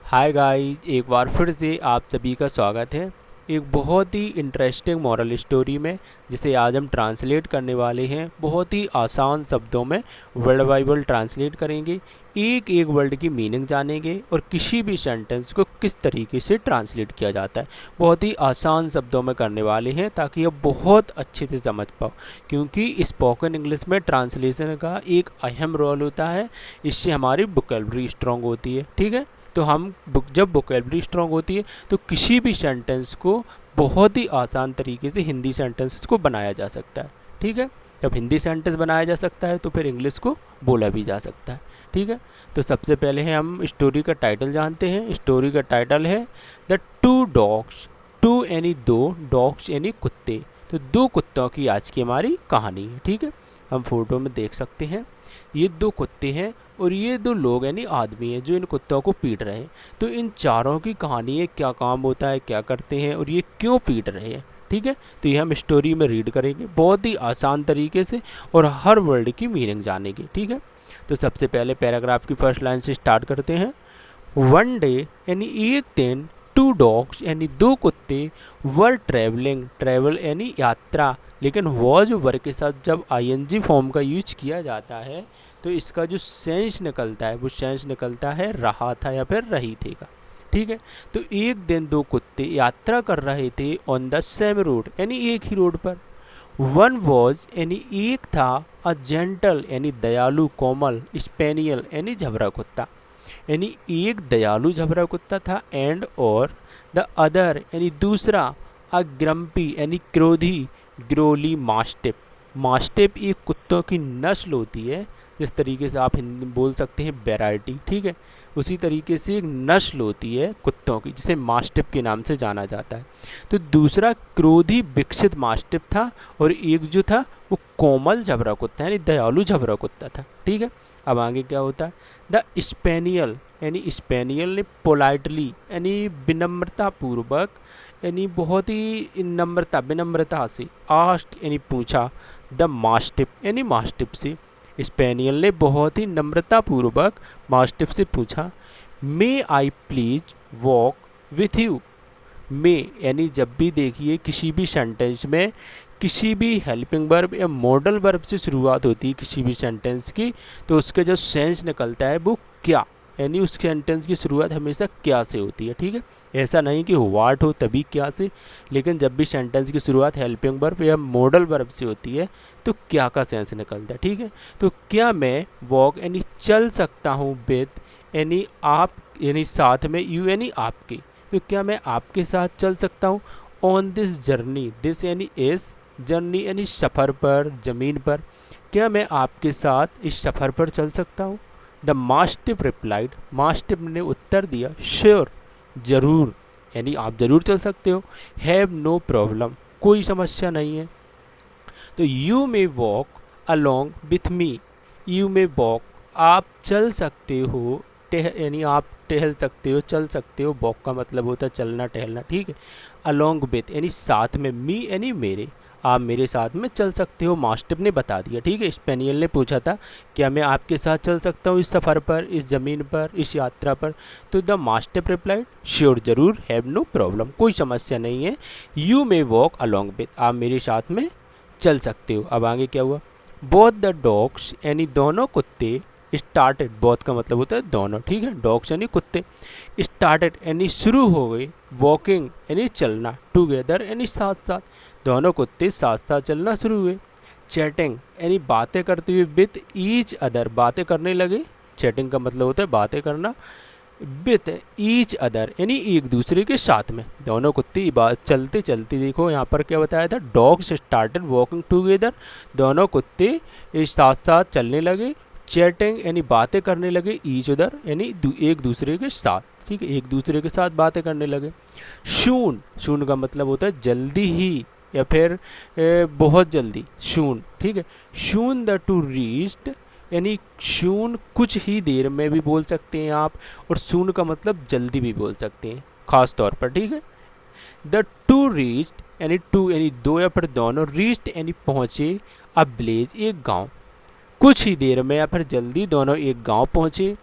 Hi guys, एक बार फिर से आप सभी का स्वागत है एक बहुत ही इंटरेस्टिंग मॉरल स्टोरी में, जिसे आज हम ट्रांसलेट करने वाले हैं। बहुत ही आसान शब्दों में वर्ड बाय वर्ड ट्रांसलेट करेंगे, एक एक वर्ड की मीनिंग जानेंगे और किसी भी सेंटेंस को किस तरीके से ट्रांसलेट किया जाता है। बहुत ही आसान शब्दों में करने वाले हैं ताकि आप बहुत अच्छे से समझ पाओ, क्योंकि स्पोकन इंग्लिश में ट्रांसलेशन का एक अहम रोल होता है। इससे हमारी वोकैब्युलरी स्ट्रांग होती है। ठीक है, तो हम जब वोकैब्युलरी स्ट्रांग होती है तो किसी भी सेंटेंस को बहुत ही आसान तरीके से हिंदी सेंटेंसेस को बनाया जा सकता है। ठीक है, जब हिंदी सेंटेंस बनाया जा सकता है तो फिर इंग्लिश को बोला भी जा सकता है। ठीक है, तो सबसे पहले है हम स्टोरी का टाइटल जानते हैं। स्टोरी का टाइटल है द टू डॉग्स। टू यानी दो, डॉग्स यानी कुत्ते। तो दो कुत्तों की आज की हमारी कहानी है। ठीक है, हम फोटो में देख सकते हैं ये दो कुत्ते हैं और ये दो लोग यानी आदमी हैं जो इन कुत्तों को पीट रहे हैं। तो इन चारों की कहानी है, क्या काम होता है, क्या करते हैं और ये क्यों पीट रहे हैं। ठीक है, तो ये हम स्टोरी में रीड करेंगे बहुत ही आसान तरीके से और हर वर्ड की मीनिंग जानेंगे। ठीक है, तो सबसे पहले पैराग्राफ की फर्स्ट लाइन से स्टार्ट करते हैं। वन डे यानी एक दिन, टू डॉग्स यानी दो कुत्ते, वर ट्रेवलिंग, ट्रेवल यानी यात्रा, लेकिन वॉज वर्ड के साथ जब आईएनजी फॉर्म का यूज किया जाता है तो इसका जो सेंस निकलता है वो सेंस निकलता है रहा था या फिर रही थे का। ठीक है, तो एक दिन दो कुत्ते यात्रा कर रहे थे ऑन द सेम रोड यानी एक ही रोड पर। वन वॉज यानी एक था, अ जेंटल यानी दयालु कोमल, स्पेनियल यानी झबरा कुत्ता, यानी एक दयालु झबरा कुत्ता था, एंड और द अदर यानी दूसरा, अ ग्रम्पी यानी क्रोधी, ग्रोली मास्टिप। मास्टिप एक कुत्तों की नस्ल होती है, जिस तरीके से आप हिंदी बोल सकते हैं वैरायटी। ठीक है, उसी तरीके से एक नस्ल होती है कुत्तों की जिसे मास्टिप के नाम से जाना जाता है। तो दूसरा क्रोधी विकसित मास्टिप था और एक जो था वो कोमल झबरा कुत्ता यानी दयालु झबरा कुत्ता था। ठीक है, अब आगे क्या होता है। द स्पेनियल यानी स्पेनियल ने पोलाइटली यानी विनम्रता पूर्वक, यानी बहुत ही विनम्रता से, आस्ट यानी पूछा, द मास्टिप यानी मास्टिप से। स्पेनियल ने बहुत ही नम्रतापूर्वक मास्टिफ से पूछा, मे आई प्लीज वॉक विथ यू। मे यानी जब भी देखिए किसी भी सेंटेंस में किसी भी हेल्पिंग वर्ब या मॉडल वर्ब से शुरुआत होती है किसी भी सेंटेंस की, तो उसका जो सेंस निकलता है वो क्या, यानी उस सेंटेंस की शुरुआत हमेशा क्या से होती है। ठीक है, ऐसा नहीं कि व्हाट हो तभी क्या से, लेकिन जब भी सेंटेंस की शुरुआत हेल्पिंग वर्ब या मॉडल वर्ब से होती है तो क्या का सेंस निकलता है। ठीक है, तो क्या मैं वॉक यानी चल सकता हूँ, विद यानी आप यानी साथ में, यू यानी आपके, तो क्या मैं आपके साथ चल सकता हूँ। ऑन दिस जर्नी, दिस यानी इस, जर्नी यानी सफ़र पर, ज़मीन पर, क्या मैं आपके साथ इस सफ़र पर चल सकता हूँ। द मास्टिप रिप्लाइड, मास्टिप ने उत्तर दिया, श्योर ज़रूर, यानी आप ज़रूर चल सकते हो। हैव नो प्रॉब्लम, कोई समस्या नहीं है। तो you may walk along with me, you may walk आप चल सकते हो, यानी आप टहल सकते हो, चल सकते हो। वॉक का मतलब होता है चलना टहलना। ठीक है, अलोंग विथ यानी साथ में, मी यानी मेरे, आप मेरे साथ में चल सकते हो, मास्टिप ने बता दिया। ठीक है, स्पेनियल ने पूछा था क्या मैं आपके साथ चल सकता हूँ इस सफ़र पर, इस ज़मीन पर, इस यात्रा पर। तो द मास्टिप रिप्लाइड, श्योर ज़रूर, हैव नो प्रॉब्लम, कोई समस्या नहीं है। You may walk along with, आप मेरे साथ में चल सकते हो। अब आगे क्या हुआ। बोथ द डॉग्स यानी दोनों कुत्ते, स्टार्टेड, बोथ का मतलब होता है दोनों। ठीक है, डॉग्स यानी कुत्ते, स्टार्टेड यानी शुरू हो गई, वॉकिंग यानी चलना, टुगेदर यानी साथ साथ, दोनों कुत्ते साथ साथ चलना शुरू हुए। चैटिंग यानी बातें करते हुए, विथ ईच अदर, बातें करने लगे। चैटिंग का मतलब होता है बातें करना। विथ ईच अदर यानी एक दूसरे के साथ में, दोनों कुत्ते चलते चलते, देखो यहाँ पर क्या बताया था, डॉग्स स्टार्टेड वॉकिंग टुगेदर, दोनों कुत्ते साथ साथ चलने लगे। चैटिंग यानी बातें करने लगे, ईच अदर यानी एक दूसरे के साथ। ठीक है, एक दूसरे के साथ बातें करने लगे। शून, शून का मतलब होता है जल्दी ही या फिर बहुत जल्दी, शून। ठीक है, शून द टू रीच्ड यानी शून कुछ ही देर में भी बोल सकते हैं आप, और सून का मतलब जल्दी भी बोल सकते हैं खास तौर पर। ठीक है, द टू रीच्ड यानी टू यानी दो या फिर दोनों, रीच्ड यानी पहुँचे, अ विलेज एक गांव, कुछ ही देर में या फिर जल्दी दोनों एक गांव पहुँचे।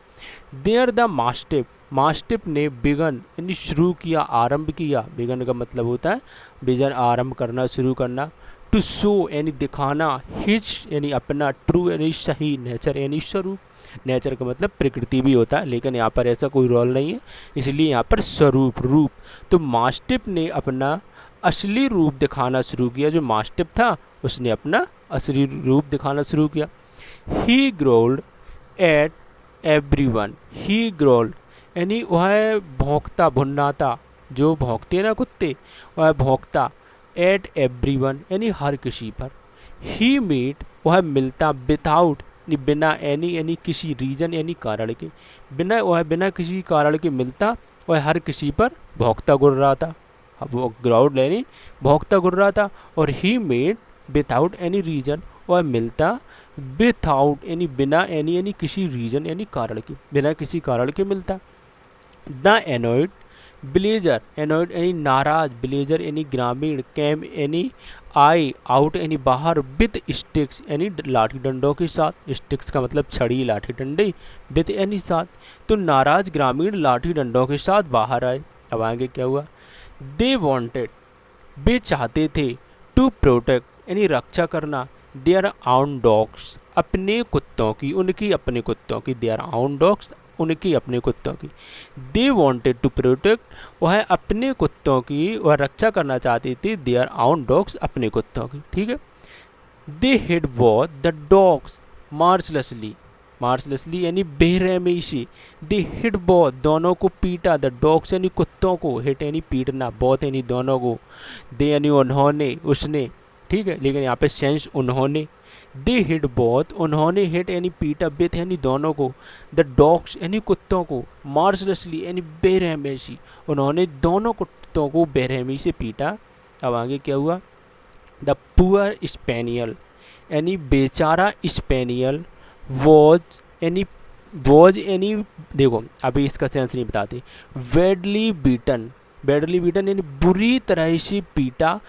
देयर द मास्टिफ मास्टिफ ने बिगन यानी शुरू किया, आरंभ किया, बिगन का मतलब होता है बिगन आरंभ करना, शुरू करना, टू शो यानी दिखाना, हिज यानी अपना, ट्रू यानी सही, नेचर यानी स्वरूप, नेचर का मतलब प्रकृति भी होता है लेकिन यहाँ पर ऐसा कोई रोल नहीं है इसलिए यहाँ पर स्वरूप, रूप। तो मास्टिफ ने अपना असली रूप दिखाना शुरू किया, जो मास्टिफ था उसने अपना असली रूप दिखाना शुरू किया। ही ग्रोल्ड एट एवरीवन, ही ग्रोल्ड यानी वह भौंकता, भुन्नाता, जो भौंकते हैं ना कुत्ते, वह भौंकता, एट एवरीवन यानी हर किसी पर। ही मीट वह मिलता, विदाउट बिना, एनी यानी किसी रीजन यानी कारण के, बिना किसी कारण के मिलता, वह हर किसी पर भौंकता घुर रहा था। अब वो ग्राउंड यानी भौंकता घुर रहा था। और he made without any reason, वह मिलता विदाउट यानी बिना, एनी यानी किसी रीजन यानी कारण के, बिना किसी कारण के मिलता। द एनॉइड ब्लेजर, एनॉइड यानी नाराज, ब्लेजर यानी ग्रामीण, कैम यानी आए, आउट यानी बाहर, विद स्टिक्स यानी लाठी डंडों के साथ, स्टिक्स का मतलब छड़ी, लाठी डंडे, विद यानी साथ। तो नाराज ग्रामीण लाठी डंडों के साथ बाहर आए। अब आगे क्या हुआ, दे वॉन्टेड वे चाहते थे, टू प्रोटेक्ट यानी रक्षा करना, देयर आउन डॉग्स अपने कुत्तों की, उनकी अपने कुत्तों की, देयर आउन डॉग्स उनकी अपने कुत्तों की। दे वॉन्टेड टू प्रोटेक्ट वह अपने कुत्तों की वह रक्षा करना चाहती थी, देयर आउन डॉग्स अपने कुत्तों की, ठीक है। दे हिड बोथ द डॉग्स मार्सलेसली, मार्सलेसली यानी बेरहमी से, दे हिट बोथ दोनों को पीटा, द डॉग्स यानी कुत्तों को, हिट यानी पीटना, बोथ यानी दोनों को, दे यानी उन्होंने, उसने, ठीक है, लेकिन यहाँ पे सेंस उन्होंने। दे हिट बोथ उन्होंने, हिट यानी पीटा, बिथ यानी दोनों को, द डॉग्स यानी कुत्तों को, मार्सलेसली यानी बेरहमी से, उन्होंने दोनों कुत्तों को बेरहमी से पीटा। अब आगे क्या हुआ, द पुअर स्पेनियल यानी बेचारा स्पेनियल, वॉज यानी देखो अभी इसका सेंस नहीं बताते, बैडली बीटन, बैडली बीटन यानी बुरी तरह से पीटा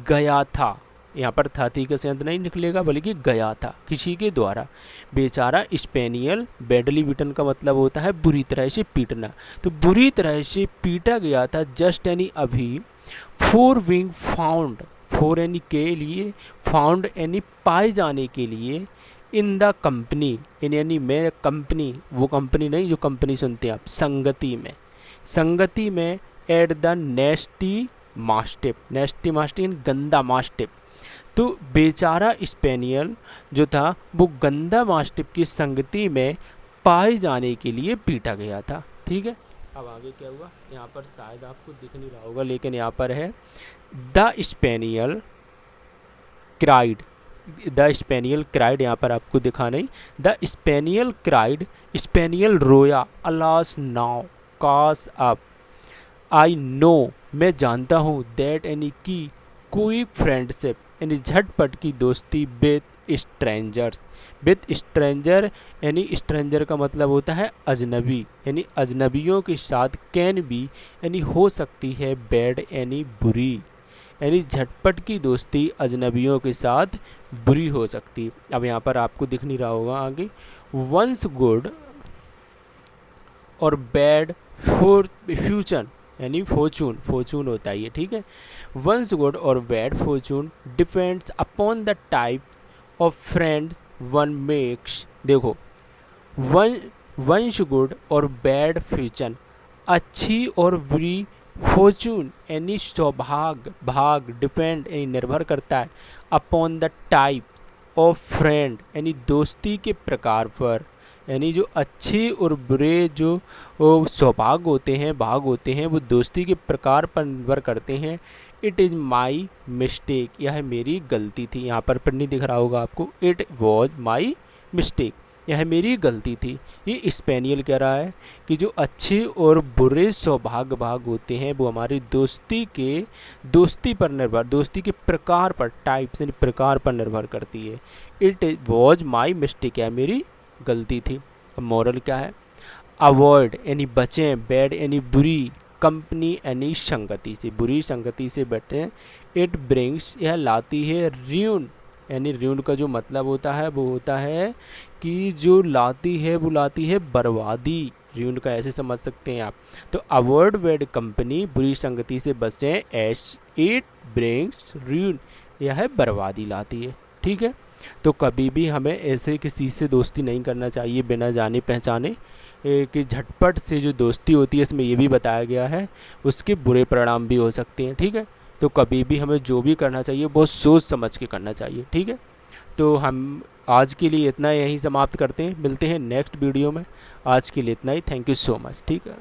गया था, यहाँ पर था थी का सेंस नहीं निकलेगा बल्कि गया था किसी के द्वारा। बेचारा स्पेनियल, बैडली बीटन का मतलब होता है बुरी तरह से पीटना, तो बुरी तरह से पीटा गया था, जस्ट यानी अभी, फोर विंग फाउंड, फोर यानी के लिए, फाउंड यानी पाए जाने के लिए, इन द कंपनी यानी मैं कंपनी, वो कंपनी नहीं जो कंपनी सुनते हैं आप, संगति में, संगति में, एट द नेस्टी मास्टिफ, नेस्टी मास्टिफ यानी गंदा मास्टिफ। तो बेचारा स्पेनियल जो था वो गंदा मास्टिफ की संगति में पाए जाने के लिए पीटा गया था, ठीक है। अब आगे क्या हुआ, यहाँ पर शायद आपको दिख नहीं रहा होगा लेकिन यहाँ पर है, the spaniel cried, the spaniel cried, यहाँ पर आपको दिखा नहीं, द स्पेनियल क्राइड, स्पेनियल रोया, अलास नाउ, कास अप, आई नो मैं जानता हूँ, दैट यानी कि कोई फ्रेंडशिप यानी झटपट की दोस्ती, विद स्ट्रेंजर्स, विद स्ट्रेंजर यानी स्ट्रेंजर का मतलब होता है अजनबी, यानी अजनबियों के साथ, कैन बी यानी हो सकती है, बैड यानी बुरी, यानी झटपट की दोस्ती अजनबियों के साथ बुरी हो सकती। अब यहाँ पर आपको दिख नहीं रहा होगा आगे, वंस गुड और बैड फॉर फ्यूचर यानी फॉर्चून, फॉर्चून होता है ये, ठीक है। वंस गुड और bad Fortune depends upon the type of friends one makes, देखो वंस गुड और बैड फ्यूचर, अच्छी और बुरी फॉर्चून यानी सौभाग्य, भाग, डिपेंड यानी निर्भर करता है, upon the type of friend यानी दोस्ती के प्रकार पर, यानी जो अच्छे और बुरे जो सौभाग्य होते हैं, भाग होते हैं, वो दोस्ती के प्रकार पर निर्भर करते हैं। इट इज़ माई मिस्टेक, यह मेरी गलती थी, यहाँ पर नहीं दिख रहा होगा आपको, इट वॉज माई मिस्टेक, यह मेरी गलती थी। ये स्पेनियल कह रहा है कि जो अच्छे और बुरे सौभाग्य भाग होते हैं वो हमारी दोस्ती पर निर्भर, दोस्ती के प्रकार पर, टाइप्स यानी प्रकार पर निर्भर करती है। इट वॉज माई मिस्टेक, यह मेरी गलती थी। अब मॉरल क्या है, अवॉइड यानी बचें, बैड यानी बुरी, कंपनी यानी संगति से, बुरी संगति से बचें। इट ब्रिंग्स यह लाती है, र्यून यानी र्यून का जो मतलब होता है वो होता है कि जो लाती है वो लाती है बर्बादी, र्यून का ऐसे समझ सकते हैं आप। तो अवॉइड बैड कंपनी, बुरी संगति से बचें, एस इट ब्रिंग्स र्यून, यह है बर्बादी लाती है। ठीक है, तो कभी भी हमें ऐसे किसी से दोस्ती नहीं करना चाहिए बिना जाने पहचाने कि झटपट से जो दोस्ती होती है इसमें ये भी बताया गया है उसके बुरे परिणाम भी हो सकते हैं। ठीक है, तो कभी भी हमें जो भी करना चाहिए बहुत सोच समझ के करना चाहिए। ठीक है, तो हम आज के लिए इतना यहीं समाप्त करते हैं, मिलते हैं नेक्स्ट वीडियो में। आज के लिए इतना ही, थैंक यू सो मच। ठीक है।